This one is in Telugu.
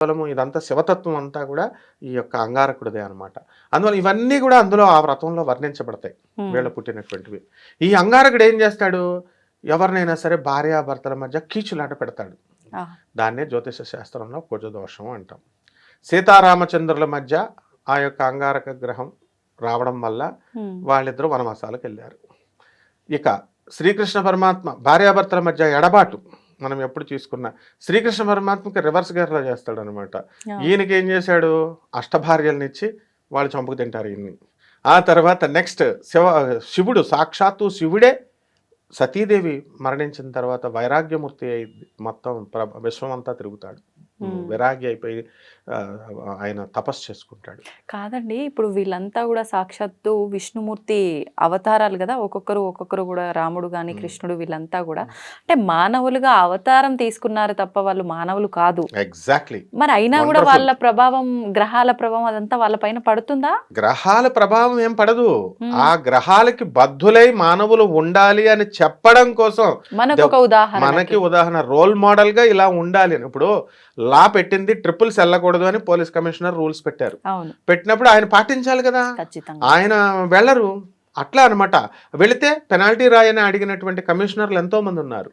కేవలము ఇదంతా శివతత్వం అంతా కూడా ఈ యొక్క అంగారకుడిదే అనమాట. అందువల్ల ఇవన్నీ కూడా అందులో ఆ వ్రతంలో వర్ణించబడతాయి వీళ్ళు పుట్టినటువంటివి. ఈ అంగారకుడు ఏం చేస్తాడు, ఎవరినైనా సరే భార్యాభర్తల మధ్య కీచులాట పెడతాడు. దాన్నే జ్యోతిష శాస్త్రంలో కుజదోషం అంటాం. సీతారామచంద్రుల మధ్య ఆ యొక్క అంగారక గ్రహం రావడం వల్ల వాళ్ళిద్దరూ వనవాసాలకు వెళ్ళారు. ఇక శ్రీకృష్ణ పరమాత్మ భార్యాభర్తల మధ్య ఎడబాటు మనం ఎప్పుడు తీసుకున్నా శ్రీకృష్ణ పరమాత్మకి రివర్స్ గేర్లో చేస్తాడు అనమాట. ఈయనకి ఏం చేశాడు, అష్టభార్యలనిచ్చి వాళ్ళు చంపుకు తింటారు ఈయన్ని. ఆ తర్వాత నెక్స్ట్ శివుడు సాక్షాత్తు శివుడే సతీదేవి మరణించిన తర్వాత వైరాగ్యమూర్తి అయి మొత్తం విశ్వం అంతా తిరుగుతాడు. విరాగి అయిపోయి ఆయన తపస్సు చేసుకుంటాడు. కాదండి, ఇప్పుడు వీళ్ళంతా కూడా సాక్షాత్తు విష్ణుమూర్తి అవతారాలు కదా, ఒక్కొక్కరు కూడా రాముడు కానీ కృష్ణుడు వీళ్ళంతా కూడా అంటే మానవులుగా అవతారం తీసుకున్నారు తప్ప వాళ్ళు మానవులు కాదు. ఎగ్జాక్ట్లీ. మరి అయినా కూడా వాళ్ళ ప్రభావం, గ్రహాల ప్రభావం అదంతా వాళ్ళ పైన పడుతుందా? గ్రహాల ప్రభావం ఏం పడదు. ఆ గ్రహాలకి బద్ధులై మానవులు ఉండాలి అని చెప్పడం కోసం మనకి ఉదాహరణ రోల్ మోడల్ గా ఇలా ఉండాలి అని. ఇప్పుడు లా పెట్టింది ట్రిపుల్స్ వెళ్ళకూడదు అని పోలీస్ కమిషనర్ రూల్స్ పెట్టారు. పెట్టినప్పుడు ఆయన పాటించాలి కదా, ఆయన వెళ్ళరు. అట్లా అనమాట. వెళితే పెనాల్టీ రాయని అడిగినటువంటి కమిషనర్లు ఎంతో మంది ఉన్నారు.